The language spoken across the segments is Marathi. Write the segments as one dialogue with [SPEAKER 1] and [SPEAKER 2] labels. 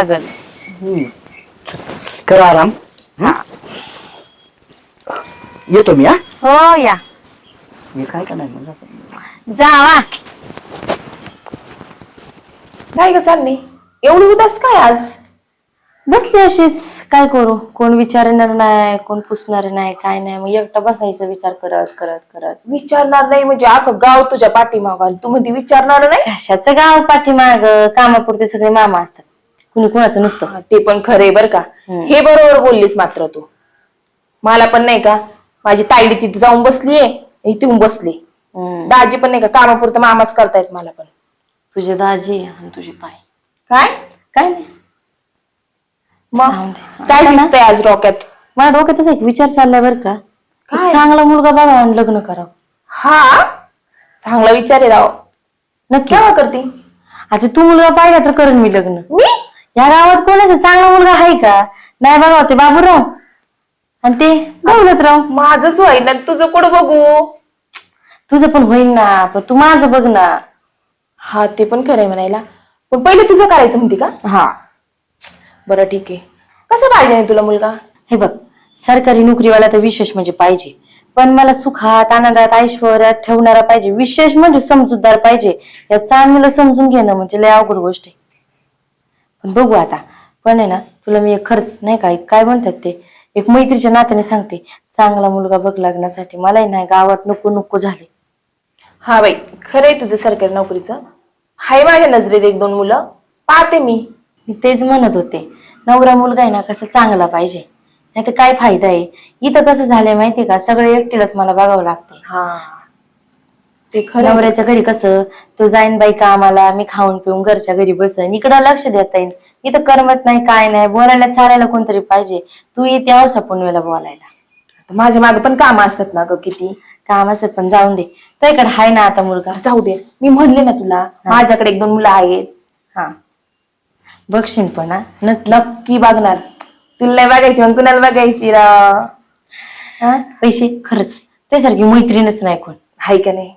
[SPEAKER 1] लागल.
[SPEAKER 2] कर आराम. येतो मी.
[SPEAKER 1] हो या
[SPEAKER 2] मी काय का नाही म्हणलं
[SPEAKER 1] जावा.
[SPEAKER 3] काय ग चालली एवढी उदास काय आज?
[SPEAKER 1] बसते अशीच. काय करू, कोण विचारणार नाही, कोण पुसणार नाही, काय नाही. मग एकटा बसायचा विचार करत करत करत.
[SPEAKER 3] विचारणार नाही म्हणजे अख्खं गाव तुझ्या पाठीमाग आणि तू म्हणते विचारणार नाही.
[SPEAKER 1] कशाचं गाव पाठीमाग, कामापुरते सगळे मामा असतात, कुणी कुणाचं नसतं.
[SPEAKER 3] हा, ते पण खरे बर का. हे बरोबर बोललीस मात्र तू. मला पण नाही का माझी ताईडी तिथे जाऊन बसलीये, इथे येऊन बसली. दाजी पण नाही का कामापुरतं मामाच करतायत मला पण.
[SPEAKER 1] तुझे दाजी आणि तुझी ताई.
[SPEAKER 3] काय
[SPEAKER 1] काय नाही,
[SPEAKER 3] मग
[SPEAKER 1] जाऊन दे.
[SPEAKER 3] काय
[SPEAKER 1] आता ना,
[SPEAKER 3] दिसतंय आज डोक्यात?
[SPEAKER 1] माझ्या डोक्यातच एक विचार चाललाय बरं का.
[SPEAKER 3] काय?
[SPEAKER 1] चांगला मुलगा बघा आणि लग्न करावं.
[SPEAKER 3] हा चांगला विचार आहे राव.
[SPEAKER 1] नक्की.
[SPEAKER 3] केव्हा करती?
[SPEAKER 1] आता तू मुलगा पाहिला तर करेन मी लग्न.
[SPEAKER 3] मी
[SPEAKER 1] या गावात कोणाचा चांगला मुलगा आहे का? नाही बघा, ते बाबूराव आणि ते दौलतराव.
[SPEAKER 3] माझंच होई ना, तुझं कुठं बघू?
[SPEAKER 1] तुझं पण होईल ना, पण तू माझं बघ ना.
[SPEAKER 3] हा ते पण खरंय म्हणायला, पण पहिले तुझं करायचं म्हणते का?
[SPEAKER 1] हा
[SPEAKER 3] बरं ठीक आहे. कसं पाहिजे तुला मुलगा?
[SPEAKER 1] हे बघ, सरकारी नोकरीवाला तर विशेष म्हणजे पाहिजे, पण मला सुखात आनंदात ऐश्वर्यात ठेवणारा पाहिजे. विशेष म्हणजे समजूतदार पाहिजे. या चांगलं समजून घेणं म्हणजे लय अवघड गोष्ट आहे. पण बघू आता. पण आहे ना, तुला मी एक खर्च नाही काय म्हणतात ते, एक मैत्रीच्या नात्याने सांगते, चांगला मुलगा बघ लग्नासाठी. मलाही नाही गावात नको नको झाले.
[SPEAKER 3] हा बाई खरंय तुझं सरकारी नोकरीचं. हाय माझ्या नजरेत एक दोन मुलं, पाहते मी.
[SPEAKER 1] मी तेच म्हणत होते, नवरा मुलगा आहे ना कसा चांगला पाहिजे, नाही तर काय फायदा आहे. इथं कसं झालंय माहितीये का, सगळे एकटीलाच मला बघावं लागतं.
[SPEAKER 3] हा ते खरं.
[SPEAKER 1] नवऱ्याच्या घरी कसं, तो जाईन बाई कामाला, मी खाऊन पिऊन घरच्या घरी बसन, इकडं लक्ष देता येईल. इथं करमत नाही, काय नाही. बोलायला चालायला कोणतरी पाहिजे. तू येते औसा पुनवेला बोलायला.
[SPEAKER 3] माझ्या मागे पण काम असतात ना ग किती.
[SPEAKER 1] काम असेल पण जाऊन दे, तो इकडे हाय ना आता मुलगा.
[SPEAKER 3] जाऊ दे, मी म्हणले ना तुला माझ्याकडे एक दोन मुलं आहेत.
[SPEAKER 1] हा बघशील पण हा,
[SPEAKER 3] नक्की बघणार. तुला नाही बघायची मग कुणाला बघायची राव?
[SPEAKER 1] हा पैसे खरंच त्यासारखी मैत्रीणच नाही कोण.
[SPEAKER 3] हाय का नाही?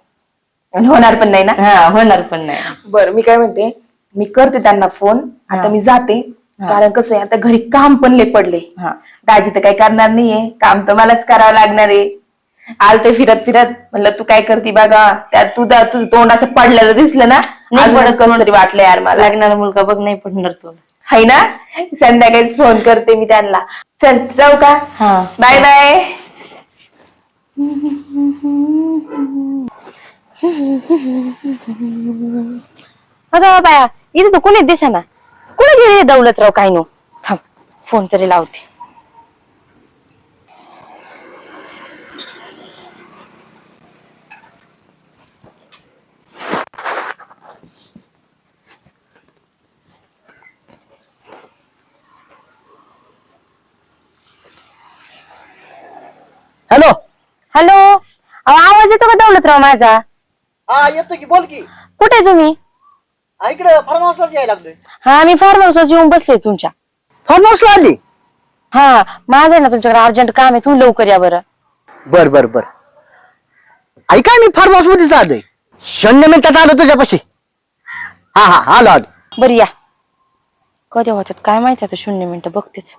[SPEAKER 3] आणि होणार पण नाही ना.
[SPEAKER 1] हा होणार पण नाही.
[SPEAKER 3] बरं मी काय म्हणते, मी करते त्यांना फोन. आता मी जाते, कारण कसं आहे आता घरी काम पण लय पडले.
[SPEAKER 1] हा
[SPEAKER 3] दाजी तर काही करणार नाहीये, काम तर मलाच करावं लागणार आहे. आलते फिरत फिरत, म्हणलं तू काय करते बघा. त्यात तुझं तोंड असं पडलेलं दिसलं ना,
[SPEAKER 1] नाही पडत
[SPEAKER 3] कसं तरी वाटलं यार मला.
[SPEAKER 1] लागणारा मुलगा बघ, नाही पडणार तुला.
[SPEAKER 3] हाय ना, संध्याकाळीच फोन करते मी त्यांना. चल जाऊ का?
[SPEAKER 1] हा
[SPEAKER 3] बाय बाय.
[SPEAKER 1] अगं बाया, इथे तर कोणी दिसेना. कुठे गेले दौलतराव? काय नो, थांब फोन तरी लावते.
[SPEAKER 2] हॅलो.
[SPEAKER 1] हॅलो, आवाज येतो का दौलतराव माझा?
[SPEAKER 2] हा येतो की, बोल की.
[SPEAKER 1] कुठे आहे तुम्ही?
[SPEAKER 2] इकडे फार्म हाऊसला यायला लागलोय.
[SPEAKER 1] हा मी फार्म हाऊसला येऊन बसले तुमच्या.
[SPEAKER 2] फार्म हाऊसला आली?
[SPEAKER 1] हा माझं आहे ना तुमच्याकडे अर्जंट काम आहे, तुम्ही लवकर या बरं.
[SPEAKER 2] बर बर बर. ऐका, मी फार्म हाऊस मध्ये आलोय. 0 मिनिटात आलो तुझ्यापाशी. हा हा आलो आलो.
[SPEAKER 1] बरं या. कधी होतात काय माहिती, आता 0 मिनिटं बघतेच.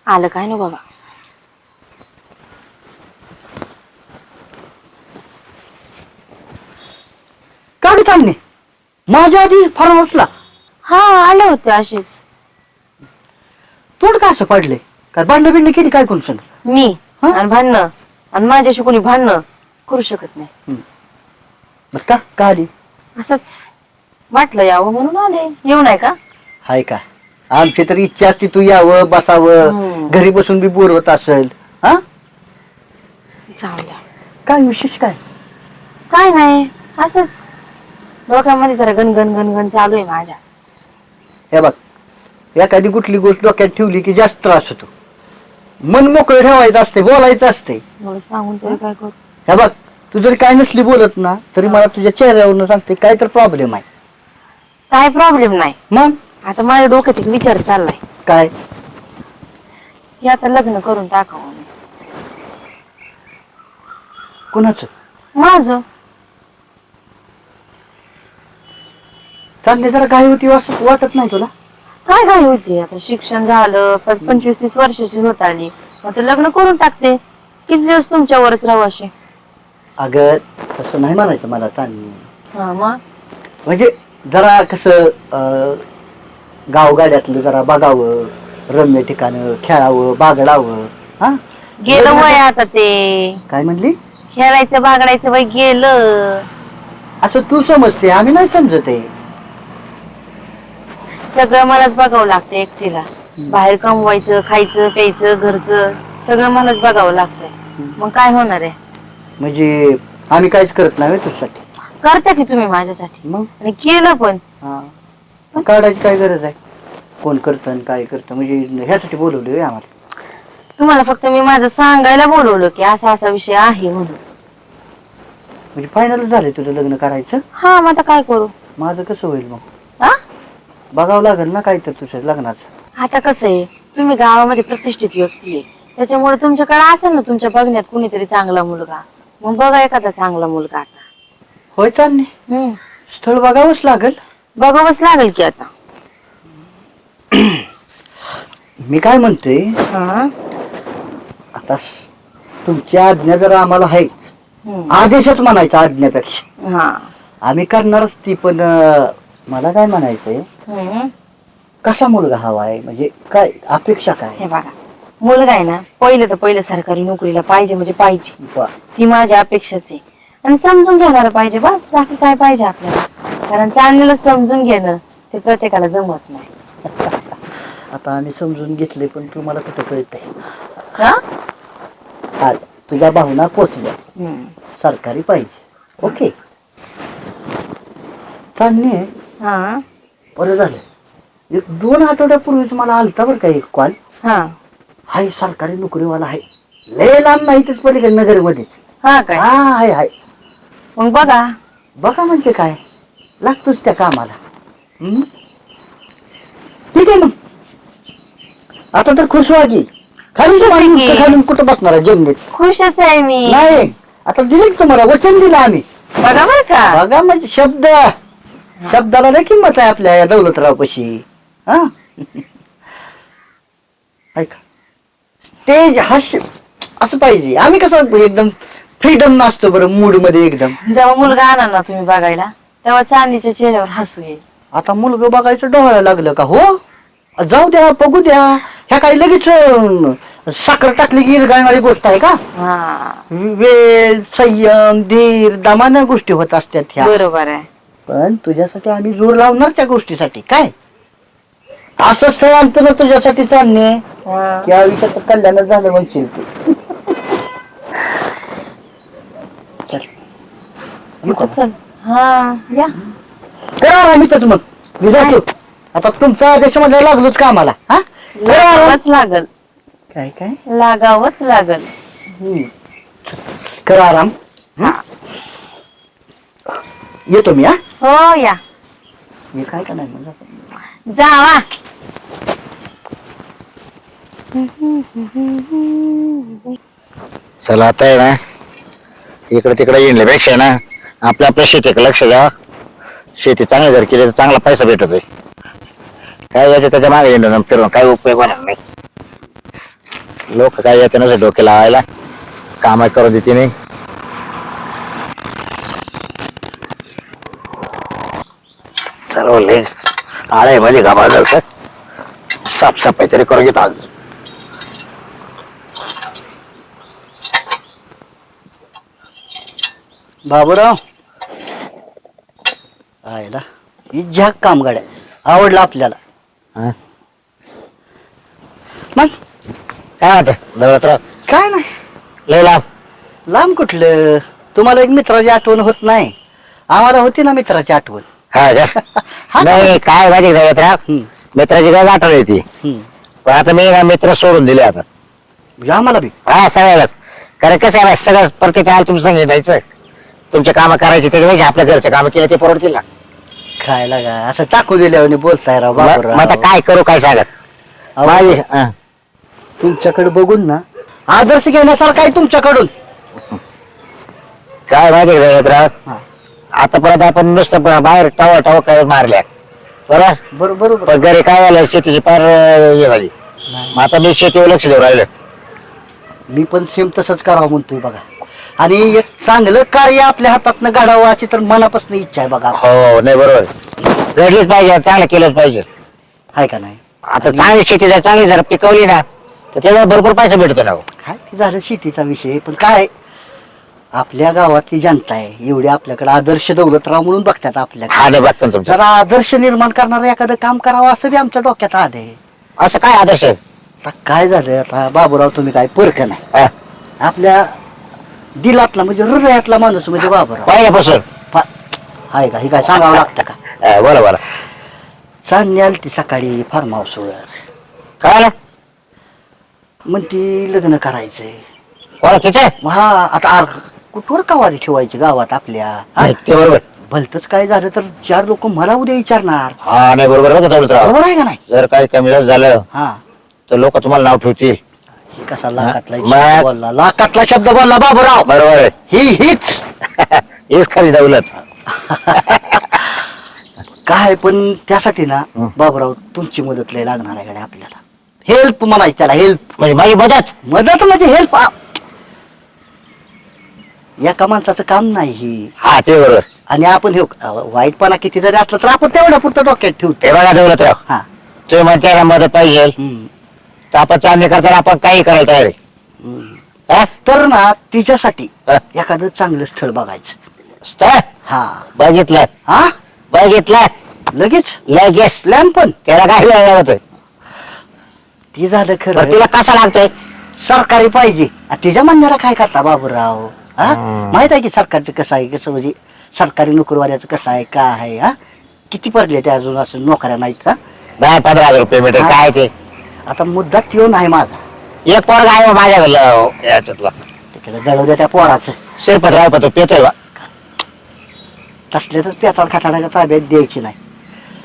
[SPEAKER 1] आलं काय ना बाबा.
[SPEAKER 2] का ग थांबणे, माझ्या आधी फार्म हाऊसला?
[SPEAKER 1] हा आले होते अशीच.
[SPEAKER 2] तोंड का असं पडले? काय भांडण बिंड केली काय कोण सांग?
[SPEAKER 1] मी आणि भांडणं, आणि माझ्याशी कोणी भांडणं करू शकत नाही.
[SPEAKER 2] बर का आली?
[SPEAKER 1] असंच वाटलं यावं म्हणून आले. येऊ नाही का?
[SPEAKER 2] हाय का, आमची तर इच्छा असती तू यावं बसावं, घरी बसून बी बोर होत असेल. हा
[SPEAKER 1] जाऊ द्या.
[SPEAKER 2] काय विशेष काय?
[SPEAKER 1] काय नाही, असंच डोक्यामध्ये जरा गणगण गणगण चालू आहे माझ्या.
[SPEAKER 2] हे बघ, एखादी कुठली गोष्ट डोक्यात ठेवली की जास्त त्रास होतो. मन मोकळं ठेवायचं असते, बोलायचं असते.
[SPEAKER 1] एवढं सांगून तरी काय करू?
[SPEAKER 2] हे बघ, तू जरी काय नसली बोलत ना, तरी मला तुझ्या चेहऱ्यावरून सांगते काय तर प्रॉब्लेम आहे.
[SPEAKER 1] काय प्रॉब्लेम नाही.
[SPEAKER 2] मग
[SPEAKER 1] आता माझ्या डोक्यात एक विचार चाललाय,
[SPEAKER 2] काय?
[SPEAKER 1] की आता लग्न करून टाकावं.
[SPEAKER 2] कुणाचं?
[SPEAKER 1] माझं.
[SPEAKER 2] चालले जरा काय होती असं वाटत नाही तुला?
[SPEAKER 1] काय घाई होती आता शिक्षण झालं 25-30 वर्षाची होत आली मग ते लग्न करून टाकते किती दिवस तुमच्यावरच राहू असे.
[SPEAKER 2] अगं तसं नाही म्हणायचं मला चांदणी.
[SPEAKER 1] हा मग
[SPEAKER 2] म्हणजे जरा कसं गावगाड्यातलं जरा बघावं, रम्य ठिकाणं खेळावं बागडावं. हा
[SPEAKER 1] गेलं वय आता ते
[SPEAKER 2] काय म्हणली?
[SPEAKER 1] खेळायचं बागडायचं वय गेलं.
[SPEAKER 2] असं तू समजते, आम्ही नाही समजत आहे.
[SPEAKER 1] सगळं मलाच बघावं लागतं एकटीला. बाहेर कमवायचं खायचं प्यायचं घरचं सगळं मलाच बघावं लागतंय मग काय होणार आहे.
[SPEAKER 2] म्हणजे आम्ही काहीच करत नाही तुझ्यासाठी.
[SPEAKER 1] करता की तुम्ही माझ्यासाठी
[SPEAKER 2] मग
[SPEAKER 1] आणि केलं पण.
[SPEAKER 2] हा काढायची काय गरज आहे? कोण करतं आणि काय करतं म्हणजे ह्यासाठी बोलवलं होय आम्हाला.
[SPEAKER 1] तुम्हाला फक्त मी माझं सांगायला बोलवलं की असा असा विषय आहे म्हणून.
[SPEAKER 2] म्हणजे फायनल झालंय तुझं लग्न करायचं?
[SPEAKER 1] हा मग आता काय करू.
[SPEAKER 2] माझं कसं होईल मग?
[SPEAKER 1] हा
[SPEAKER 2] बघावं लागेल ना काय तर तुझं लग्नाचं.
[SPEAKER 1] आता कसं आहे तुम्ही गावामध्ये प्रतिष्ठित व्यक्ती आहे त्याच्यामुळे तुमच्याकडे असेल ना तुमच्या बघण्यात कुणीतरी चांगला मुलगा मग बघा एखादा चांगला मुलगा आता.
[SPEAKER 2] होय चालणे स्थळ बघावंच लागेल.
[SPEAKER 1] बघावंच लागेल की आता.
[SPEAKER 2] मी काय म्हणतोय
[SPEAKER 1] हा
[SPEAKER 2] आता तुमची आज्ञा जरा आम्हाला आहेच. आदेशच म्हणायचा आज्ञापेक्षा.
[SPEAKER 1] हा
[SPEAKER 2] आम्ही करणारच ती पण मला काय म्हणायचंय कसा मुलगा हवा आहे म्हणजे काय अपेक्षा काय?
[SPEAKER 1] हे बघा मुलगा आहे ना पहिलं सरकारी नोकरीला पाहिजे म्हणजे पाहिजे.
[SPEAKER 2] बर
[SPEAKER 1] ती माझ्या अपेक्षाच आहे आणि समजून घेणार पाहिजे बस बाकी काय पाहिजे आपल्याला. कारण चांगलं समजून घेणं ते प्रत्येकाला जमत नाही.
[SPEAKER 2] आता आम्ही समजून घेतले पण तुम्हाला कुठं कळतंय.
[SPEAKER 1] हा?
[SPEAKER 2] हा तुझ्या भावना पोचल्या. सरकारी पाहिजे ओके चालणे.
[SPEAKER 1] हा
[SPEAKER 2] बरं झालं 1-2 आठवड्यापूर्वीच मला आलता बरं का एक कॉल.
[SPEAKER 1] हा
[SPEAKER 2] हाय सरकारी नोकरीवाला आहे लय लांब नाही तेच पलीकडे नगरमध्येच.
[SPEAKER 1] हा काय
[SPEAKER 2] हा हाय हाय
[SPEAKER 1] मग बघा.
[SPEAKER 2] बघा म्हणजे काय लागतोच त्या कामाला. ठीक आहे मग आता तर खुश व्हा की. खाली
[SPEAKER 1] खुशच आहे की.
[SPEAKER 2] खालून कुठं बसणार आहे जमिनीत?
[SPEAKER 1] खुशच आहे मी.
[SPEAKER 2] नाही आता दिले तुम्हाला वचन दिलं आम्ही.
[SPEAKER 1] बघा बर का.
[SPEAKER 2] बघा म्हणजे शब्दाला लय किंमत आहे आपल्या या दौलतराव पशी. हा ऐका ते हास्य असं पाहिजे. आम्ही कसं एकदम फ्रीडम नसतो बरं मूड मध्ये एकदम.
[SPEAKER 1] जेव्हा मुलगा आणा ना तुम्ही बघायला तेव्हा चांदीच्या चेहऱ्यावर हसू येईल.
[SPEAKER 2] आता मुलगा बघायचं डोळ्याला लागलं का? हो जाऊ द्या बघू द्या. ह्या काही लगेच साखर टाकली की इरगाळणारी गोष्ट आहे का?
[SPEAKER 1] हा
[SPEAKER 2] वेळ संयम धीर दमानं गोष्टी होत असतात ह्या.
[SPEAKER 1] बरोबर आहे.
[SPEAKER 2] पण तुझ्यासाठी आम्ही जोर लावणार त्या गोष्टीसाठी. काय असं स्थळ आणतो ना तुझ्यासाठी चालणे
[SPEAKER 1] हा.
[SPEAKER 2] की आयुष्याचं कल्याण झालं म्हणशील तू. चल येऊ का?
[SPEAKER 1] चल हा या.
[SPEAKER 2] करा आम्ही तच मग मी जातो आता. तुमचा आदेश मध्ये लागलोच का आम्हाला? हा
[SPEAKER 1] लागावंच लागल.
[SPEAKER 2] काय काय
[SPEAKER 1] लागावंच लागल.
[SPEAKER 2] करा आराम. येतो मी. हा
[SPEAKER 1] हो या
[SPEAKER 2] मी काय का नाही म्हणलं
[SPEAKER 1] जावा.
[SPEAKER 4] चला आता आहे ना इकडे तिकडे येण्यापेक्षा ना आपल्या शेतीकडे लक्ष द्या. शेती चांगली जर केली तर चांगला पैसा भेटतोय. काय याच्या त्याच्या मागे येणं फिरून काय उपयोग होणार नाही. लोक काय याच्या नसं डोके लावायला काम करू देते नाही. सर्व आळे माझे गाभा झालं साफसफाई तरी करून घेतो आज.
[SPEAKER 2] बाबूराव आयला ही जग कामगाड्या आवडला आपल्याला.
[SPEAKER 4] हा?
[SPEAKER 2] मग
[SPEAKER 4] काय म्हणते दौलतराव?
[SPEAKER 2] काय नाही
[SPEAKER 4] लय लाभ.
[SPEAKER 2] लांब कुठलं. तुम्हाला एक मित्राची आठवण होत नाही? आम्हाला होती ना मित्राची आठवण.
[SPEAKER 4] हा का? नाही काय माहिती दौलतराव मित्राची काय आठवण येते पण आता मी ना मित्र सोडून दिले आता.
[SPEAKER 2] आम्हाला बी
[SPEAKER 4] हा सगळ्यालाच. कारण कसं आहे सगळं प्रत्येकाला तुम्ही सांगितलं तुमचे काम करायचे ते आपल्या घरचे काम केले ते परवडतील ना.
[SPEAKER 2] काय लागा असं टाकू दिल्यावर बोलताय राव
[SPEAKER 4] मग
[SPEAKER 2] बाबूराव.
[SPEAKER 4] आता काय करू काय सांगत
[SPEAKER 2] अहो, तुमच्याकडे बघून ना आदर्श घेण्यासारखं आहे तुमच्याकडून.
[SPEAKER 4] काय माहिती दौलतराव
[SPEAKER 2] हा.
[SPEAKER 4] आतापर्यंत आपण नुसतं बाहेर टाव काय मारल्या बरोबर
[SPEAKER 2] बरोबर
[SPEAKER 4] पण घरी काय झालं शेतीची फार हे झाली. मग आता मी शेतीवर लक्ष देऊ राहिलं.
[SPEAKER 2] मी पण सेम तसंच करावं म्हणतोय बघा. आणि एक चांगलं कार्य आपल्या हातातनं घडावं अशी तर मनापासून इच्छा आहे बघा.
[SPEAKER 4] हो नाही बरोबर घडलीच पाहिजे चांगलं केलंच पाहिजे.
[SPEAKER 2] आहे का नाही?
[SPEAKER 4] आता चांगली शेती जर चांगली जर पिकवली ना तर त्याला भरपूर पैसा भेटतो ना.
[SPEAKER 2] काय ते झालं शेतीचा विषय. पण काय आपल्या गावातली जनता आहे एवढी आपल्याकडे आदर्श दौलतराव म्हणून बघतात
[SPEAKER 4] हा
[SPEAKER 2] आपल्याकडे.
[SPEAKER 4] नाही बघतो ना तुमचं.
[SPEAKER 2] जरा आदर्श निर्माण करणारं एखादं काम करावं असं बी आमच्या डोक्यात आलंय.
[SPEAKER 4] असं काय आदर्श
[SPEAKER 2] आता काय झालं आता बाबूराव तुम्ही काय परक नाही.
[SPEAKER 4] हा,
[SPEAKER 2] आपल्या दिलातला म्हणजे हृदयातला माणूस म्हणजे बाबूराव.
[SPEAKER 4] पहिल्यापासून
[SPEAKER 2] आहे का? हे काय सांगावं लागतं का?
[SPEAKER 4] हा, बोला बोला
[SPEAKER 2] चांदणी आली ती सकाळी फार्म हाऊसवर.
[SPEAKER 4] काय आलं
[SPEAKER 2] म्हणती लग्न करायचंय.
[SPEAKER 4] कोणा तिचं
[SPEAKER 2] हा आता कुठवर कवारी ठेवायची गावात आपल्या. हा?
[SPEAKER 4] नाही, ते बरोबर.
[SPEAKER 2] भलतच काय झालं तर 4 लोक मला उद्या विचारणार.
[SPEAKER 4] हा नाही बरोबर बघा दौलतराव.
[SPEAKER 2] बरोबर आहे का नाही?
[SPEAKER 4] जर काही कमी जास्त झालं
[SPEAKER 2] हा
[SPEAKER 4] तर लोक तुम्हाला नाव ठेवतील.
[SPEAKER 2] ही कसा लाखातला
[SPEAKER 4] मग?
[SPEAKER 2] शब्द बोलला. लाखातला शब्द बोलला बाबूराव.
[SPEAKER 4] बरोबर आहे.
[SPEAKER 2] हीच
[SPEAKER 4] हीच खरी दौलत.
[SPEAKER 2] काय पण त्यासाठी ना बाबूराव तुमची मदत लय लागणार आहे गड्या आपल्याला. हेल्प म्हणायची त्याला. हेल्प
[SPEAKER 4] म्हणजे माझी मदत.
[SPEAKER 2] मदत म्हणजे हेल्प. एका माणसाचं काम नाही ही.
[SPEAKER 4] हा ते बरोबर.
[SPEAKER 2] आणि आपण हे वाईटपणा किती जरी असलं तर आपण तेवढ्या पुरतं डोक्यात ठेवतो.
[SPEAKER 4] ते बघा दौलतराव
[SPEAKER 2] हा
[SPEAKER 4] तुम्ही म्हणताय ना मदत पाहिजे
[SPEAKER 2] हम्म.
[SPEAKER 4] तर आपण चांगली करताना आपण काही करायला तयार आहे.
[SPEAKER 2] हम्म.
[SPEAKER 4] हा?
[SPEAKER 2] तर ना तिच्यासाठी
[SPEAKER 4] हा.
[SPEAKER 2] एखादं चांगलं स्थळ बघायचं.
[SPEAKER 4] स्थळ
[SPEAKER 2] हा
[SPEAKER 4] बघितलं
[SPEAKER 2] हा
[SPEAKER 4] बघितलं
[SPEAKER 2] लगेच
[SPEAKER 4] लगेच
[SPEAKER 2] प्लॅन पण
[SPEAKER 4] त्याला काय वेळ लागतोय.
[SPEAKER 2] ती झालं
[SPEAKER 4] बरं,
[SPEAKER 2] खरं.
[SPEAKER 4] तिला कसा लागतोय.
[SPEAKER 2] सरकारी पाहिजे. आणि तिच्या म्हणण्याला काय करता बाबूराव? हा
[SPEAKER 4] हम्म.
[SPEAKER 2] माहित आहे की सरकारचं कसं आहे कसं म्हणजे सरकारी नोकरीवाल्याचं कसं आहे काय आहे. हा किती पडले ते अजून असं नोकऱ्या नाहीत का?
[SPEAKER 4] 10-15 हजार रुपये भेटेल
[SPEAKER 2] हा.
[SPEAKER 4] काय ते.
[SPEAKER 2] आता मुद्दा त्यो नाही माझा.
[SPEAKER 4] एक पोर आहे माझ्याकडलं याच्यातला
[SPEAKER 2] तिकडे जळू द्या त्या पोराचं.
[SPEAKER 4] शिरपतराव पण तो पेतोय बा.
[SPEAKER 2] तसले तर पेताळ खाताडाच्या ताब्यात द्यायची नाही.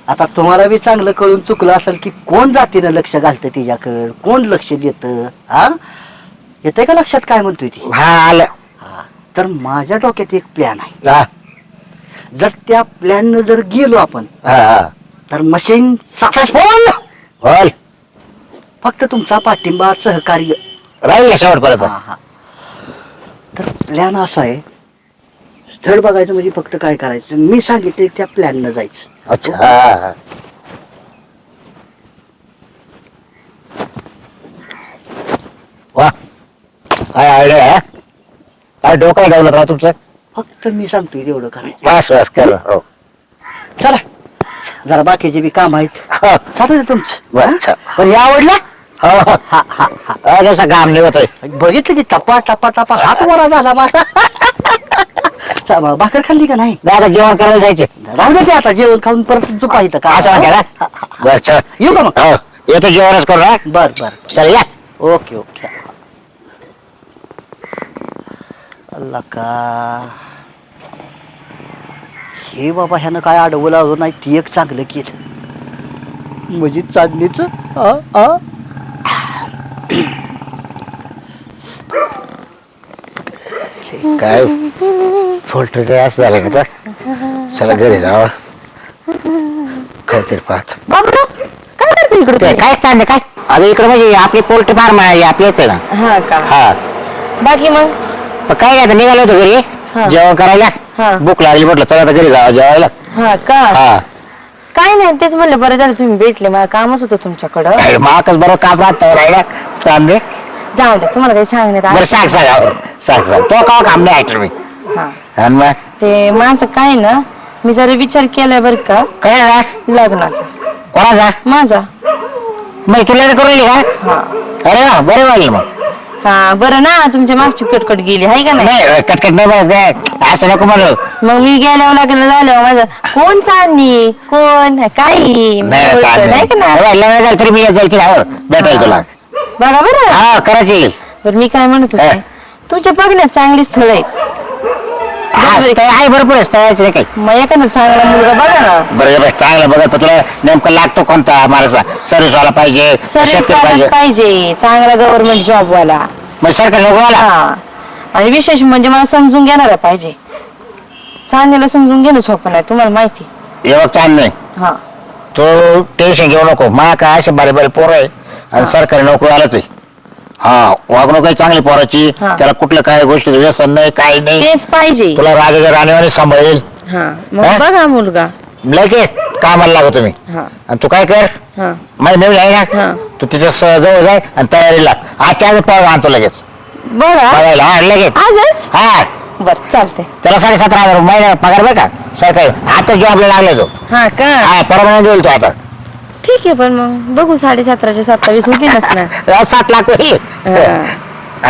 [SPEAKER 2] आता तुम्हाला बी चांगलं कळून चुकलं असेल की कोण जातीनं लक्ष घालतं तिच्याकडं, कोण लक्ष देतं. हा येतंय का लक्षात काय म्हणतोय ती?
[SPEAKER 4] हा आलं.
[SPEAKER 2] हा तर माझ्या डोक्यात एक प्लॅन आहे.
[SPEAKER 4] हा,
[SPEAKER 2] जर त्या प्लॅन जर गेलो आपण
[SPEAKER 4] हा, हा.
[SPEAKER 2] तर मशीन सक्सेसफुल.
[SPEAKER 4] बोल
[SPEAKER 2] फक्त तुमचा पाठिंबा सहकार्य.
[SPEAKER 4] राहील का शेवटपर्यंत.
[SPEAKER 2] हा हा तर प्लॅन असा आहे. स्थळ बघायचं म्हणजे फक्त काय करायचं मी सांगितलं त्या प्लॅननं जायचं.
[SPEAKER 4] अच्छा हा, हा. वा काय आयडिया आहे. काय डोकं आहे दौलतराव तुमचं.
[SPEAKER 2] फक्त मी सांगतोय तेवढं करायचं.
[SPEAKER 4] बस बस कर. हो
[SPEAKER 2] चला जरा बाकीचे बी काम आहेत.
[SPEAKER 4] हो.
[SPEAKER 2] चालू दे तुमचं.
[SPEAKER 4] बरं,
[SPEAKER 2] हा?
[SPEAKER 4] चल.
[SPEAKER 2] पण हे आवडलं.
[SPEAKER 4] हो हो.
[SPEAKER 2] हा हा हा
[SPEAKER 4] जसा घाम निघतोय.
[SPEAKER 2] बघितलं की टपा टपा टपा हात वरा झाला माझा. भाकर खाल्ली का नाही?
[SPEAKER 4] नाही, आता जेवण करायला जायचे.
[SPEAKER 2] राहू दे ते आता जेवण खाऊन परत झोपा इथं का?
[SPEAKER 4] असं म्हणते
[SPEAKER 2] हा,
[SPEAKER 4] ना.
[SPEAKER 2] हा.
[SPEAKER 4] बस चल.
[SPEAKER 2] येऊ का मग?
[SPEAKER 4] हो येतो जेवणच करू ना.
[SPEAKER 2] बर बर
[SPEAKER 4] चल या.
[SPEAKER 2] Okay okay. अल्ला का हे बाबा ह्यानं काय अडवलं अजून नाही. ती एक चांगलं केलं म्हणजे चांदणीच.
[SPEAKER 4] काय फोल्टर असं झालं का. चला घरी जावा काहीतरी पाहत.
[SPEAKER 1] बाबूराव काय करते इकडे
[SPEAKER 4] ते काय चांदे काय अगं इकडे म्हणजे आपली पोल्ट्री फार्म आहे आपलीच आहे ना.
[SPEAKER 1] हा का?
[SPEAKER 4] हा
[SPEAKER 1] बाकी मग
[SPEAKER 4] पण काय नाही आता निघालो होतो घरी
[SPEAKER 1] हा.
[SPEAKER 4] जेवण करायला.
[SPEAKER 1] हा.
[SPEAKER 4] भूक लागली म्हटलं चला आता घरी जावा जेवायला.
[SPEAKER 1] हा का?
[SPEAKER 4] हा
[SPEAKER 1] काय नाही तेच म्हणलं बरं झालं तुम्ही भेटले. मला कामच होतं तुमच्याकडं.
[SPEAKER 4] माकच बरोबर काम राहतं राहिला चांदे.
[SPEAKER 1] जाऊ द्या तुम्हाला काही सांगण्यात
[SPEAKER 4] बरं
[SPEAKER 1] आलं.
[SPEAKER 4] सांग सांग सांग तो का काम नाही ऐकलं मी.
[SPEAKER 1] हा
[SPEAKER 4] आणि मग
[SPEAKER 1] ते माझं काय ना मी जरा विचार केलाय बरं का
[SPEAKER 4] काय झाला?
[SPEAKER 1] लग्नाचा.
[SPEAKER 4] कोणाचा
[SPEAKER 1] माझा.
[SPEAKER 4] मग तुला करू राहिली का.
[SPEAKER 1] हा
[SPEAKER 4] अरे वा बरं वाटलं मग.
[SPEAKER 1] हा बरं ना तुमच्या मागची कटकट गेली आहे का नाही?
[SPEAKER 4] नाही कटकट नाही बघ असं नको म्हणू.
[SPEAKER 1] मग मी गेल्यावर लग्न झालं माझं कोण चांदणी कोण काही
[SPEAKER 4] नाही
[SPEAKER 1] ओळखत
[SPEAKER 4] चालेल.
[SPEAKER 1] नाही का ना?
[SPEAKER 4] लग्न झालं तरी मी जायची ना भेटायला तुला.
[SPEAKER 1] बघा बरं.
[SPEAKER 4] हा करायची.
[SPEAKER 1] बरं मी काय म्हणत
[SPEAKER 4] हा.
[SPEAKER 1] होते तुमच्या बघण्यात चांगली स्थळ आहेत.
[SPEAKER 4] हा स्थळ आहे भरपूर आहे स्थळाचे नाही काही.
[SPEAKER 1] मग एखादा चांगला मुलगा बघा ना.
[SPEAKER 4] बरं चांगलं बघा तर तुला नेमकं लागतो कोणता मला सर्व्हिस वाला पाहिजे
[SPEAKER 1] सर्विस
[SPEAKER 4] शेतकरी पाहिजे
[SPEAKER 1] पाहिजे चांगला गव्हर्नमेंट जॉब वाला.
[SPEAKER 4] मग सरकार नको वाला.
[SPEAKER 1] हा आणि विशेष म्हणजे मला समजून घेणारा पाहिजे. चांदणीला समजून घेणं सोपं नाही तुम्हाला माहिती.
[SPEAKER 4] एवढं छान नाही.
[SPEAKER 1] हा
[SPEAKER 4] तो टेन्शन घेऊ नको. मा काय असे बारे बारे पोरं आहे आणि सरकारी नोकरी आलाच आहे. हा वागणूक काही चांगली पोराची.
[SPEAKER 1] हा.
[SPEAKER 4] त्याला कुठलं काय गोष्टी व्यसन नाही काही नाही.
[SPEAKER 1] तेच पाहिजे.
[SPEAKER 4] तुला राजाच्या राणीवाणी सांभाळेल.
[SPEAKER 1] हा मग
[SPEAKER 4] हा?
[SPEAKER 1] बघा मुलगा.
[SPEAKER 4] लगेच कामाला लागो तुम्ही.
[SPEAKER 1] हा
[SPEAKER 4] आणि तू काय कर
[SPEAKER 1] हा
[SPEAKER 4] माझी नवीन आहे
[SPEAKER 1] हा.
[SPEAKER 4] ना तू तिच्या जवळ जाय आणि तयारीला आजच्या आज पाव आणतो लगेच
[SPEAKER 1] बघा
[SPEAKER 4] बघायला. हा लगेच.
[SPEAKER 1] आजच.
[SPEAKER 4] हा
[SPEAKER 1] बर चालते.
[SPEAKER 4] त्याला 17,500 महिना पगार बरं का सरकारी. आता जॉबला लागला तो.
[SPEAKER 1] हा का
[SPEAKER 4] हा परमनंट होईल तो आता.
[SPEAKER 1] ठीक आहे पण मग बघू 17,500 27 होतीलच ना.
[SPEAKER 4] 7 लाख होईल.
[SPEAKER 1] हा.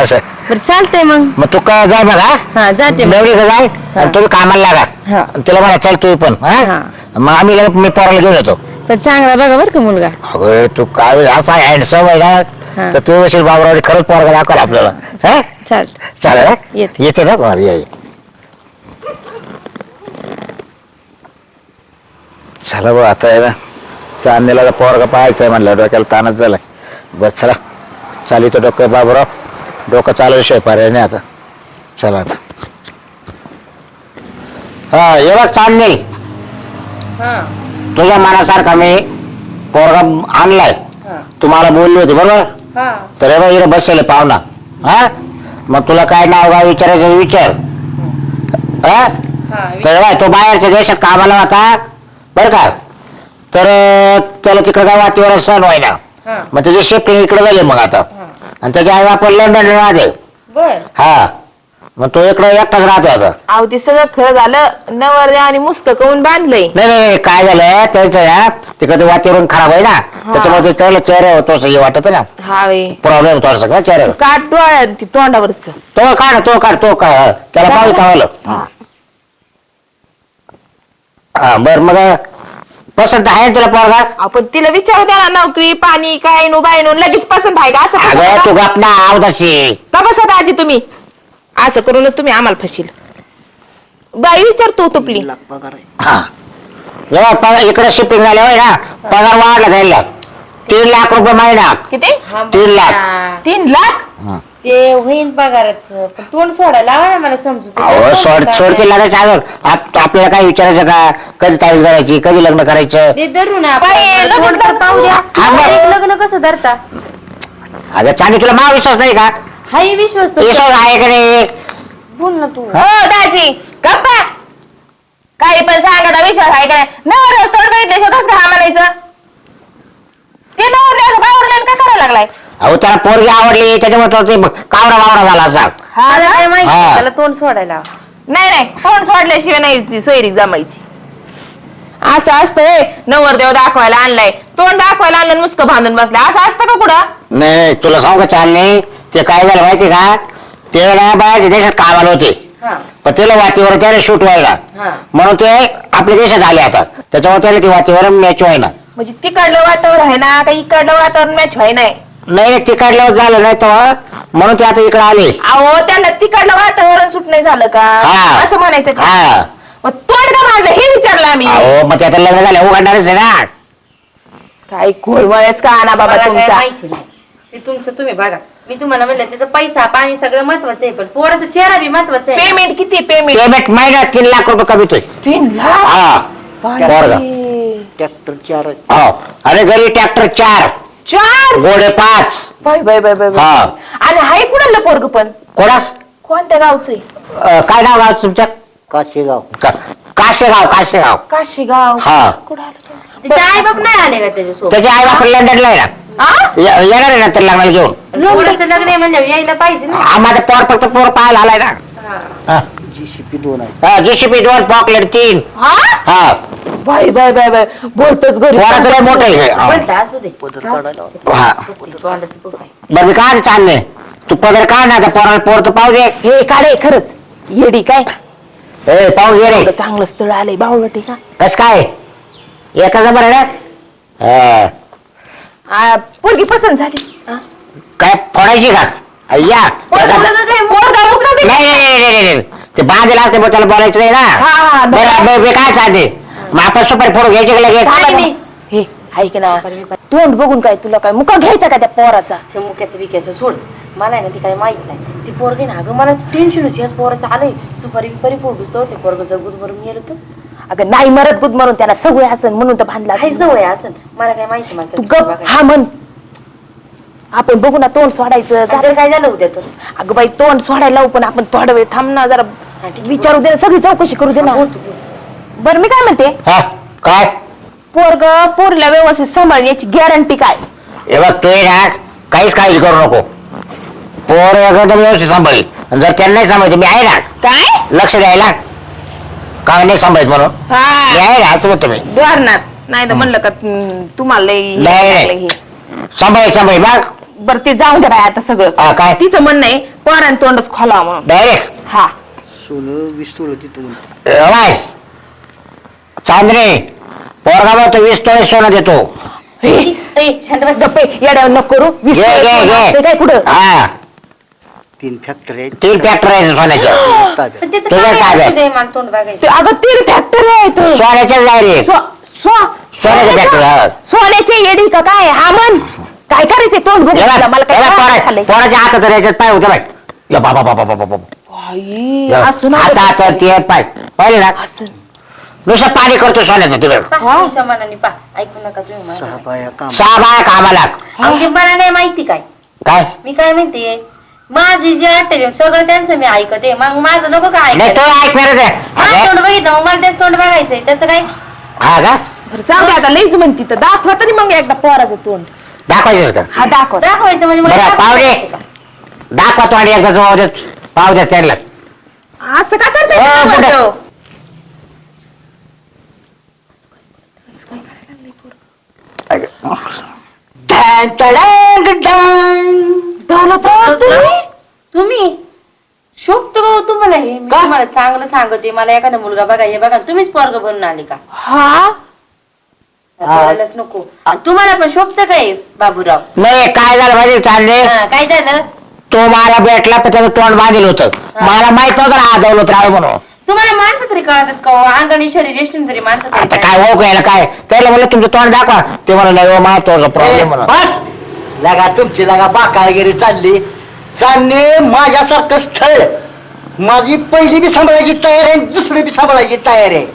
[SPEAKER 4] असं
[SPEAKER 1] बरं चालतंय मग.
[SPEAKER 4] तू का जाय बघा.
[SPEAKER 1] हा जाते मग.
[SPEAKER 4] नवरी का जाय आणि तुम्ही कामाला लागा.
[SPEAKER 1] हा.
[SPEAKER 4] आणि तिला म्हणा चल तुम्ही पण.
[SPEAKER 1] हा.
[SPEAKER 4] हा मग आम्ही मी पोराला घेऊन येतो.
[SPEAKER 1] पण चांगला बघा बरं का मुलगा.
[SPEAKER 4] अगं तू काय असा हँडसम आहे
[SPEAKER 1] हा.
[SPEAKER 4] ना तर तू असेल बाबरावडी खरंच पोरगा दाखवला आपल्याला. हा
[SPEAKER 1] चालतं.
[SPEAKER 4] चालेल हा?
[SPEAKER 1] येते.
[SPEAKER 4] येते ना बरं ये. चला बा आता आहे ना चांदणीला पोरगा पाहायचा आहे म्हणलं डोक्याला ताणच झालाय. बरं चला चालित डोकं बाबराव डोकं चालवल्याशिवाय पर्याय नाही आता. चला आता हा ये बघ चांदणी तुझ्या मनासारखा मी पोरगा आणलाय. तुम्हाला बोलली होती बरोबर. तर हे बघ इकडे बसले पाहुणा. हा मग तुला काय नाव गाव विचारायचं विचार. हा तर बाय तो बाहेरच्या देशात कामाला होता बरं का. तर त्याला तिकडे काय वातीवर सण व्हायना मग त्याची शिफ्टिंग इकडे झाली मग आता. आणि त्याच्या आई बाप लंडनला राहते.
[SPEAKER 1] बर
[SPEAKER 4] हा मग तो इकडे एकटाच राहतो आता.
[SPEAKER 3] अहो ते सगळं खरं झालं. नवरदेव आणि मुस्क करून बांधलंय.
[SPEAKER 4] नाही नाही काय झालं त्याचं ना तिकडे ते वातावरण खराब आहे ना त्याच्यामुळे त्याला चेहरा होतो हे वाटत ना
[SPEAKER 3] हा वे
[SPEAKER 4] प्रॉब्लेम होतो सगळं चेहऱ्यावर.
[SPEAKER 3] काट डोळ्यात ती तोंडावरच.
[SPEAKER 4] तो काढ त्याला पाहू तावलं. हा बर मग पसंत आहे ना तुला पोरगा.
[SPEAKER 3] आपण तिला विचारू द्या ना नोकरी पाणी काय नो बाय नो लगेच पसंत आहे का असं कसं
[SPEAKER 4] अगं
[SPEAKER 3] का?
[SPEAKER 4] तू गप ना आवदाशी.
[SPEAKER 3] का बसत आजी तुम्ही असं करूनच तुम्ही आम्हाला फशील. बाई विचारतो तुपली.
[SPEAKER 4] हा जेव्हा इकडे शिफ्टिंग झाले होय ना पगार वाढला जायला 3 लाख रुपये महिना.
[SPEAKER 3] किती
[SPEAKER 4] 3 लाख.
[SPEAKER 3] 3 लाख.
[SPEAKER 4] हा.
[SPEAKER 1] ते होईन पगाराचं पण तोंड सोडायला लावा ना मला समजू.
[SPEAKER 4] अहो सोडते लागायचं अजून आपल्याला काय विचारायचं का कधी तारीख धरायची कधी लग्न करायचं.
[SPEAKER 1] ते धरू ना
[SPEAKER 3] बाई,
[SPEAKER 1] आपण.
[SPEAKER 3] लग्न
[SPEAKER 1] तोंड तर पाहू द्या.
[SPEAKER 4] हा, मग.
[SPEAKER 1] एक लग्न कसं धरता.
[SPEAKER 4] अगं चांदी तुला मा विश्वास नाही का.
[SPEAKER 1] हाही विश्वास तो.
[SPEAKER 4] विश्वास आहे का नाही.
[SPEAKER 1] बोल ना तू.
[SPEAKER 3] हो दाजी गप्पा. काही पण सांगा विश्वास आहे का नाही. नवरदेव तोंड बघितल्याशिवाय कसं काय हा म्हणायचं. ते नवरदेव बावरलेलं काय करायला लागलाय.
[SPEAKER 4] अहो त्याला पोरगी आवडली त्याच्यामुळे तो ते कावरा बावरा झाला असा.
[SPEAKER 1] मला काय माहिती
[SPEAKER 4] हा.
[SPEAKER 1] त्याला तोंड सोडायला लावा.
[SPEAKER 3] नाही तोंड सोडल्याशिवाय नाही ती सोयरीक जमायची. असं असतंय नवरदेव दाखवायला आणलाय तोंड दाखवायला आणलं नुसतं बांधून बसलाय असं असतं का कुठं.
[SPEAKER 4] नाही तुला सांगू का चालणे ते काय झालं माहिती का ते ना बाहेरच्या देशात कामाला होते
[SPEAKER 1] हा
[SPEAKER 4] पण त्याला वातीवर त्याला शूट व्हायला
[SPEAKER 1] हा
[SPEAKER 4] म्हणून ते आपल्या देशात आले आता त्याच्यामुळे त्याला ते वातीवर मॅच व्हायला.
[SPEAKER 3] म्हणजे तिकडलं वातावरण आहे ना का इकडलं वातावरण मॅच व्हाय नाही.
[SPEAKER 4] नाही तिकडलं झालं नाही तेव्हा म्हणून ते आता इकडे आले.
[SPEAKER 3] अहो त्यांना तिकडलं वातावरण सुट नाही झालं का
[SPEAKER 4] हा.
[SPEAKER 3] असं म्हणायचं का.
[SPEAKER 4] हा
[SPEAKER 3] मग तोंड का बांधलं हे विचारलं आम्ही.
[SPEAKER 4] अहो मग ते आता लग्न झालं उघडणारच आहे ना.
[SPEAKER 3] काय घोळवळच का ना बाबा
[SPEAKER 1] मला काय
[SPEAKER 3] तुमचा.
[SPEAKER 1] माहिती नाही. ते तुमचं तुम्ही बघा. मी तुम्हाला म्हणलं त्याचा पैसा पाणी सगळं महत्वाचं आहे पण पोराचा चेहरा बी महत्वाचा आहे.
[SPEAKER 3] पेमेंट किती पेमेंट.
[SPEAKER 4] पेमेंट महिन्यात 3 लाख रुपये कमीतोय.
[SPEAKER 3] 3 लाख.
[SPEAKER 4] हा पोरगा.
[SPEAKER 2] ट्रॅक्टर 4
[SPEAKER 4] हो अरे घरी ट्रॅक्टर 4
[SPEAKER 3] 4.
[SPEAKER 4] घोडे 5.
[SPEAKER 3] Bye bye bye bye bye.
[SPEAKER 4] हा
[SPEAKER 3] आणि हाय कुणाला पोरग पण
[SPEAKER 4] कोणा
[SPEAKER 3] कोणत्या गावचंय.
[SPEAKER 4] काय नाव गाव तुमच्या
[SPEAKER 2] काशेगाव.
[SPEAKER 4] काशेगाव.
[SPEAKER 3] काशीगाव.
[SPEAKER 4] हा
[SPEAKER 3] कुठं आलं ते?
[SPEAKER 1] त्याचे आई बाप नाही आले का त्याच्यासोबत.
[SPEAKER 4] त्याचे आई बाप लंडनला आहे ना
[SPEAKER 3] आ?
[SPEAKER 4] येणार आहे ना तर लग्नाला घेऊन.
[SPEAKER 1] पोराचं लग्न आहे म्हणजे यायला पाहिजे ना.
[SPEAKER 4] माझा पोर फक्त पोर पाहायला आलाय ना.
[SPEAKER 1] हा.
[SPEAKER 2] GCP 2 आहे.
[SPEAKER 4] JCB 2 पॉकलेट 3.
[SPEAKER 3] हा?
[SPEAKER 4] हा
[SPEAKER 3] बाय बाय बाय बाय बोलतोच घरी.
[SPEAKER 4] पोराचं लय मोठं आहे हा.
[SPEAKER 1] बोलता असू दे.
[SPEAKER 2] पदर काढायला
[SPEAKER 4] हा
[SPEAKER 1] तोंडाचं बघ आहे.
[SPEAKER 4] बरं मी काय चालले तू पदर काढ ना पोराला पोर तर पाहू दे.
[SPEAKER 3] हे काढे खरंच येडी काय
[SPEAKER 4] ए पाहू दे रे
[SPEAKER 3] एवढं चांगलं स्थळ आलंय बावळटे का.
[SPEAKER 4] कस काय एका नंबर आहे ना.
[SPEAKER 3] पोरगी पसंत झाली. हा?
[SPEAKER 4] काय फोडायची का अय्या
[SPEAKER 3] पोरगा उघडा बी.
[SPEAKER 4] नाही ते बांधलेलं असते मग त्याला बोलायचं नाही
[SPEAKER 3] हा,
[SPEAKER 4] ना. बरं मी काय चालते मग आपण सुपारी फोडू घ्यायची का लगेच.
[SPEAKER 1] नाही, नाही.
[SPEAKER 3] हे ऐक ना तोंड बघून काय तुला काय मुका घ्यायचा का त्या पोराचा.
[SPEAKER 1] ते मुक्याचं बिक्याचं सोड. मला आहे ना ती काही माहित नाही. ती पोरगी ना अगं मला टेन्शनच याच पोराचं आलंय. सुपारी बिपारी फोडूच तो ते पोरग जगूत भरून गेलं तर
[SPEAKER 3] अगं नाही मरत गुद मरून त्याला सवय असन म्हणून तर बांधला
[SPEAKER 1] काही
[SPEAKER 3] असेल.
[SPEAKER 1] सवय असं मला काय माहिती मला
[SPEAKER 3] तू
[SPEAKER 1] त्याचं
[SPEAKER 3] गप
[SPEAKER 1] बघायचं.
[SPEAKER 3] हा म्हण आपण बघू ना तोंड सोडायचं
[SPEAKER 1] आणि जर काय झालं उद्या तर
[SPEAKER 3] अगं बाई तोंड सोडायला लावू पण आपण थोडा वेळ थांब ना जरा विचारू दे ना सगळी चौकशी करू दे ना बरं मी काय म्हणते
[SPEAKER 4] हा काय
[SPEAKER 3] पोरग पोरीला व्यवस्थित सांभाळून याची गॅरंटी काय
[SPEAKER 4] हे बघ तू ना काहीच काळजी करू नको पोर एकदम व्यवस्थित सांभाळी जर त्यांना नाही सांभाळते मी आहे ना
[SPEAKER 3] काय
[SPEAKER 4] लक्ष द्यायला का नाही सांभाळत म्हणून मी आहे ना असं म्हणतो मी
[SPEAKER 3] डरणार नाही तर म्हणलं का तुम्हाला लई हे
[SPEAKER 4] नाही,
[SPEAKER 3] लागलं
[SPEAKER 4] नाही.
[SPEAKER 3] हे.
[SPEAKER 4] सांभाळ बघ
[SPEAKER 3] बरं ते जाऊन द्या बाई आता सगळं
[SPEAKER 4] हा, काय?
[SPEAKER 3] तिचं म्हणणं आहे पोरान तोंडच खोलावा म्हणून
[SPEAKER 4] डायरेक्ट
[SPEAKER 3] हा
[SPEAKER 2] सोनं विस्तुर तिथून
[SPEAKER 4] बाय चांदणे पोरगा बघ तो 20 तोळे सोनं देतो
[SPEAKER 1] ए, शांत बस
[SPEAKER 3] गप्पे येड्यावर नको करू वीस
[SPEAKER 4] घे, घे, घे.
[SPEAKER 3] ते काय कुठं
[SPEAKER 4] हा
[SPEAKER 2] 3 फॅक्टरी आहेत
[SPEAKER 4] 3 फॅक्टर आहे सोन्याच्या
[SPEAKER 2] ताब्यात.
[SPEAKER 1] पण त्याचं
[SPEAKER 4] तुझं
[SPEAKER 1] काय
[SPEAKER 4] काय
[SPEAKER 1] असू
[SPEAKER 4] आहे?
[SPEAKER 1] दे, मला तोंड बघायचं
[SPEAKER 3] ते अगं तीन फॅक्टरी आहेत
[SPEAKER 4] सोन्याच्याच डायरेक्ट सोन्याची factory, हा.
[SPEAKER 3] सोन्याचे येडी का काय हा म्हण काय करायचंय तोंड बघू मला काय झालंय
[SPEAKER 4] पोराच्या हातात याच्यात पाय होते बाय या बाबा बाबा बाबा बाबा
[SPEAKER 3] बाई, असं ना
[SPEAKER 4] आता आता ते पाय पाहिले ना
[SPEAKER 3] असं
[SPEAKER 4] नुसतं पाणी करतो सोन्याचं तिकडे
[SPEAKER 1] पहा, तुमच्या मनाने पा ऐकू नका तुम्ही मला.
[SPEAKER 2] 6 बाया काम
[SPEAKER 4] 6 बाया कामाला
[SPEAKER 1] अहो, ते मला नाही माहिती काय
[SPEAKER 4] काय
[SPEAKER 1] मी काय म्हणते माझी जी आठवली सगळं त्यांचं मी ऐकते मग माझं नको का
[SPEAKER 4] नाही तो
[SPEAKER 1] ऐकायचं
[SPEAKER 4] ऐकणारच आहे
[SPEAKER 1] माझं
[SPEAKER 4] अगं,
[SPEAKER 1] तोंड बघितलं मग मला तेच तोंड बघायचंय त्याचं काय
[SPEAKER 4] हा का
[SPEAKER 3] बरं जाऊ दे आता लईच म्हणती तर दाखवा तरी मग एकदा पोराचं तोंड
[SPEAKER 4] दाखवायचंच का
[SPEAKER 3] हा दाखव
[SPEAKER 1] दाखवायचं म्हणजे मला
[SPEAKER 4] बरं
[SPEAKER 1] दाखवायचं
[SPEAKER 4] पाहुणे
[SPEAKER 1] का?
[SPEAKER 4] दाखवा तो आणि एकदा जवळ पाहू द्या त्यांना
[SPEAKER 3] असं का
[SPEAKER 4] हो,
[SPEAKER 3] करताय
[SPEAKER 4] कुठे?
[SPEAKER 3] तो?
[SPEAKER 1] तुम्ही शोभतो का हो तुम्हाला हे मी
[SPEAKER 2] का?
[SPEAKER 1] तुम्हाला चांगलं सांगते मला एखादा मुलगा बघा हे बघा तुम्हीच पोरग बनून आले का
[SPEAKER 3] हा
[SPEAKER 1] बोलायलाच नको आणि तुम्हाला पण शोभतं काय बाबूराव
[SPEAKER 4] नाही काय झालं माहिती चालले
[SPEAKER 1] हा, काय झालं
[SPEAKER 4] तो मला भेटला तर त्याचं तोंड बांधलं होतं मला माहित नव्हतं ना हा दौलत राव म्हणून
[SPEAKER 1] तुम्हाला माणसं तरी कळतात का हो? अंगाने शरीर एष्टीन तरी माणसं
[SPEAKER 4] आता
[SPEAKER 1] कळतात.
[SPEAKER 4] काय हो यायला काय त्याला म्हणलं तुमचं तोंड दाखवा ते म्हणलं नाही मा तो प्रॉब्लेम म्हणून
[SPEAKER 2] बस लगा तुमची लगा बाकाळगिरी चालली चालणे माझ्यासारखं स्थळ माझी पहिली बी सांभाळायची तयार आहे दुसरी बी सांभाळायची तयार आहे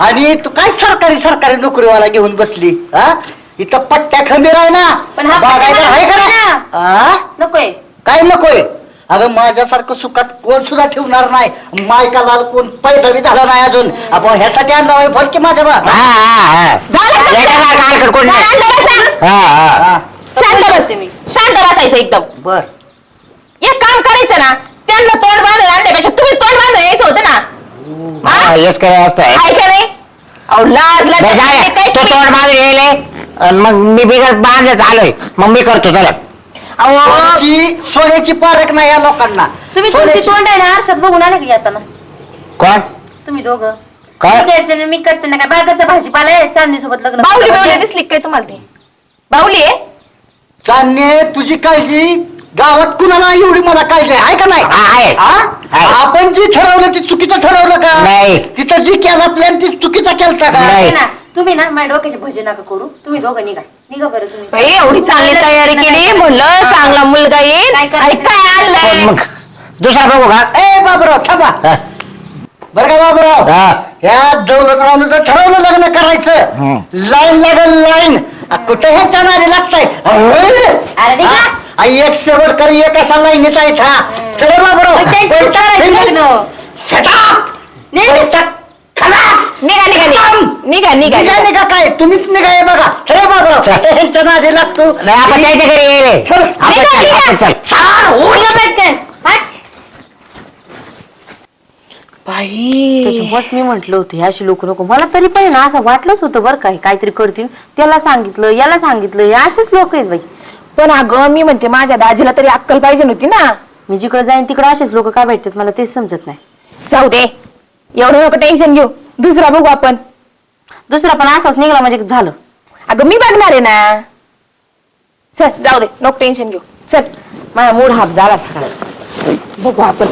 [SPEAKER 2] आणि तू काय सरकारी नोकरीवाला घेऊन बसली हा इथं पट्ट्या खंबीर आहे ना
[SPEAKER 1] पण हा
[SPEAKER 2] बागायदार
[SPEAKER 1] पट्ट्या
[SPEAKER 2] आहे का
[SPEAKER 1] नको
[SPEAKER 2] ना हा?
[SPEAKER 1] नकोय
[SPEAKER 2] काय नकोय अगं माझ्यासारखं सुखात कोण सुद्धा ठेवणार नाही मायका लाल कोण पैदा बी झाला नाही अजून आपण ह्यासाठी आणला फरकी माझ्या बा
[SPEAKER 4] हा हा हा याच्यासारखं हलकट कोण नाही. हा हा
[SPEAKER 2] हा,
[SPEAKER 3] शांत बस
[SPEAKER 1] तुम्ही
[SPEAKER 3] शांत बसायचं एकदम
[SPEAKER 2] बर
[SPEAKER 3] एक काम करायचं ना त्यांना तोंड बांधून आणण्यापेक्षा तुम्ही तोंड बांधून यायचं होतं ना
[SPEAKER 4] हा हेच करायचं असतं
[SPEAKER 3] आहे का नाही अहो लाज लाज
[SPEAKER 4] बरं, झालं.
[SPEAKER 3] काय
[SPEAKER 4] तो तोंड बांधून येले आणि मग मी बिगर बांधत आलोय मग मी करतो चला
[SPEAKER 3] अहो
[SPEAKER 2] सोन्याची पारख नाही या लोकांना
[SPEAKER 1] तुम्ही तुमची
[SPEAKER 2] सोन्याची
[SPEAKER 1] तोंड आहे ना आरशात बघून आले की येताना
[SPEAKER 4] कोण
[SPEAKER 1] तुम्ही दोघं
[SPEAKER 4] काय?
[SPEAKER 1] मी करते ना, मी करते ना काय बाजारचा भाजीपाला आहे चांदणी सोबत लग्न
[SPEAKER 3] बाहुली
[SPEAKER 1] करायचं.
[SPEAKER 3] बाहुली दिसली काय तुम्हाला ती बाहुली आहे
[SPEAKER 2] चांदणे तुझी काळजी गावात कुणाला एवढी मला काळजी आहे का नाही
[SPEAKER 4] हा, आहे.
[SPEAKER 2] हा?
[SPEAKER 4] आहे.
[SPEAKER 2] आपण जी ठरवलं ती चुकीचं ठरवलं का
[SPEAKER 4] नाही.
[SPEAKER 2] तिथं जी केला प्लॅन ती चुकीचा केलता का
[SPEAKER 4] नाही.
[SPEAKER 1] आहे ना तुम्ही ना माझ्या डोक्याचे भजे नका करू तुम्ही दोघं निघा बरं तुम्ही
[SPEAKER 3] बाई एवढी चांगली तयारी केली म्हणलं चांगला मुलगा येईल
[SPEAKER 1] काय
[SPEAKER 3] आणि
[SPEAKER 1] करायचं?
[SPEAKER 3] काय
[SPEAKER 4] पण
[SPEAKER 3] आणलंय
[SPEAKER 4] मग दुसरा बघू का
[SPEAKER 2] ए बाबूराव थांबा
[SPEAKER 4] हा.
[SPEAKER 2] बरं का बाबूराव
[SPEAKER 4] हा.
[SPEAKER 2] ह्या दौलतरावनं जर ठरवलं लग्न करायचं लाईन लागल लाईन कुठे ह्याच्या नादी लागताय
[SPEAKER 1] अरे निघा.
[SPEAKER 2] एक शेवट कर एक असा लाईनीचा आहे हा चले बाबूराव
[SPEAKER 1] मग त्यांचीच करायची लग्न.
[SPEAKER 2] Shut up!
[SPEAKER 1] नाही.
[SPEAKER 2] बैठक खलास!
[SPEAKER 3] निघा निघा निघा निघा
[SPEAKER 2] निघा निघा काय तुम्हीच निघाय बघा चले बाबूराव कुठे ह्यांच्या नादी लागतो
[SPEAKER 4] नाही आपण त्याच्या घरी येले
[SPEAKER 2] चल.
[SPEAKER 4] आपण चल आपण चल
[SPEAKER 1] निघा पटकन. हट.
[SPEAKER 3] बाई
[SPEAKER 1] त्याच्यामुळेच मी म्हंटल होतं हे अशी लोक नको मला तरी पण ना असं वाटलंच होतं बरं काय काहीतरी करतील त्याला सांगितलं याला सांगितलं हे असेच लोक आहेत बाई
[SPEAKER 3] पण अगं मी म्हणते माझ्या दाजीला तरी अक्कल पाहिजे नव्हती ना
[SPEAKER 1] मी जिकडे जाईन तिकडे असेच लोक का भेटतात मला तेच समजत नाही
[SPEAKER 3] जाऊ दे एवढं नको टेन्शन घेऊ दुसरा बघू आपण
[SPEAKER 1] दुसरा पण असाच निघाला म्हणजे झालं
[SPEAKER 3] अगं मी बघणार आहे ना चल जाऊ दे नको टेन्शन घेऊ चल
[SPEAKER 1] माझा मूड हाफ झाला सकाळी
[SPEAKER 3] बघू आपण